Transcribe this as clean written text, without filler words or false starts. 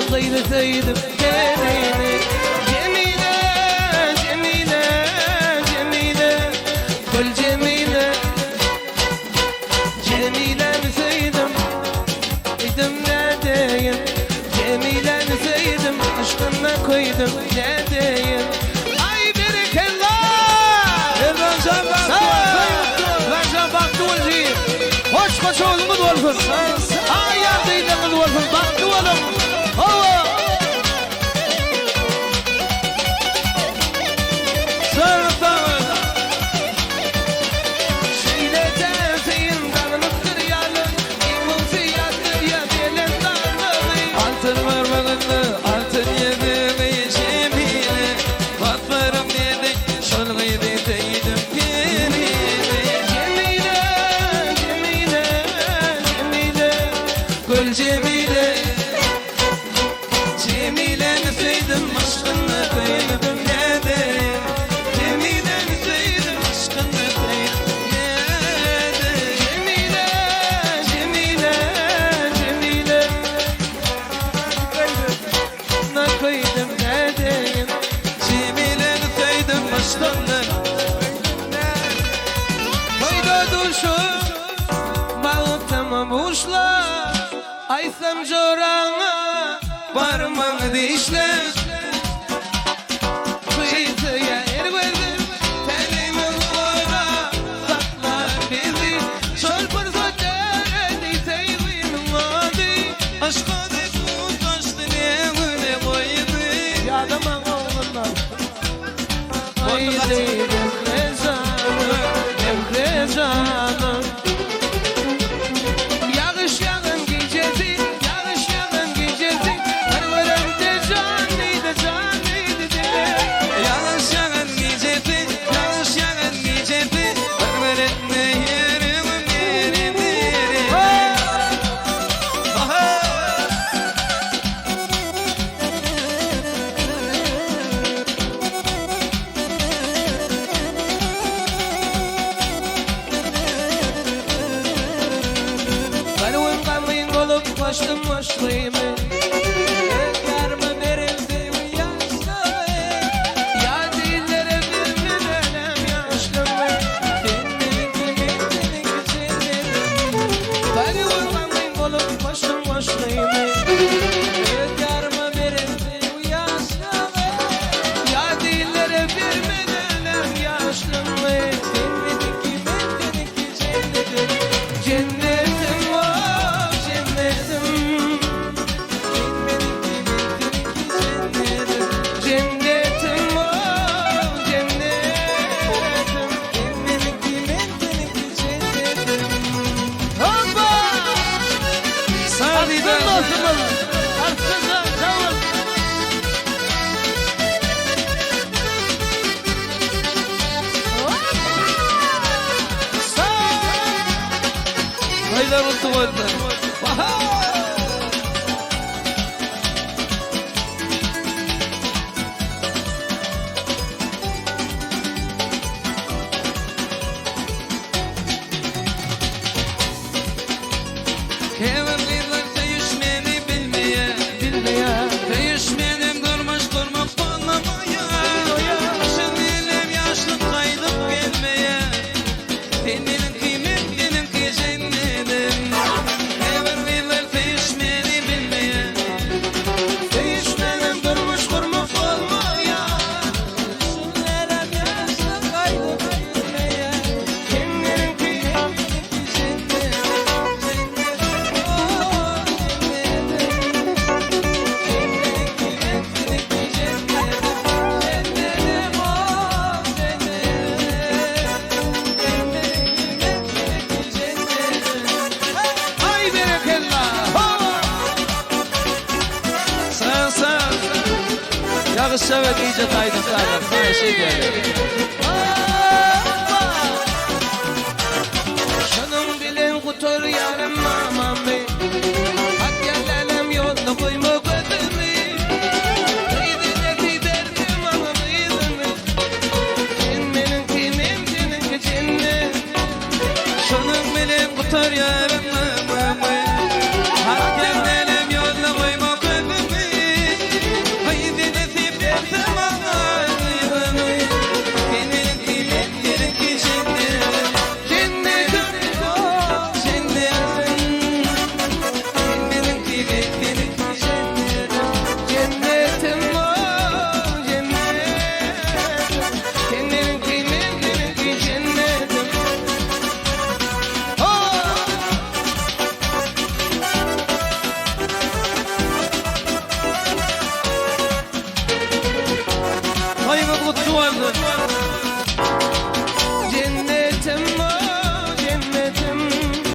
Gıyreteydim kendini. Cemile, Cemile, Cemile, Gül Cemile. Cemile'ni sevdim, idim ne diyeyim. Cemile'ni sevdim, aşkına koydum ne diyeyim. Ay berekallah. Erdoğan baktı oldu. Hoş oğlumuz olsun. Ay yardımcımız olsun. Baktı oğlum. Hava. Sırtım. Şöyle tezeyim kanımızdır yalın. İmam fiyatı ya gelen darlığı. Altın varmağını, altın yediğini Cemile. Batlarım dedik, şol gıyreteydim kendini. Cemile, Cemile, Cemile, Gül Cemile. Cemile'ni sevdim, aşkını koydum ne diyeyim. Cemile'ni sevdim, aşkını koydum ne diyeyim. Cemile, Cemile, Cemile. Ne koydum ne diyeyim. Cemile'ni sevdim, aşkını Koydu duşu, balık tamam uçla. Aysam jorana, parmağını dişler. kıyıya erverdim. Telimin koyra, saklar bizi. Şolpur soter, edeyseydin adi. Aşka de bu taştı ne öyle koydu. Yadamam oğlundan. Haydi demle canım, demle canım. Yağış yağın gecesi, yağış yağın gecesi. Perveremde canlıydı, canlıydı dile. Yağış yağın gecesi, yağış yağın gecesi. Perverenme yerim, yerim, yerim. Aha! Kalbim kamin olup koştum koşluymu. Yarımı verildi yaşlı. Ya dillere vermem ölem yaşlı. Dinledik dinledik dinledik. Kalbim kamin olup koştum koşluymu. Yarımı verildi yaşlı. Ya dillere vermem ölem yaşlı. Dinledik dinledik dinledik. Cennetim var cennetim. Cennetim var cennetim. Hoppa! Sağlıklı olsun. Arsızlar sağ ol. Hayda mutlu oldu. Kemerliler değişmeni bilmeye, Bilmeye. değişmenim durmuş durmak anlamaya. Şimdilim yaşlı kaydıp gelmeye. Senin kıymetinin ki cennetim. Kemerliler değişmeni bilmeye, Değişmenim durmuş durmuş olmaya. şimdilim yaşlı kaydıp gelmeye. Kimlerin ki ay berekallah. Sen Yağış sever iyice kaydım zaten. Sana şey diyelim.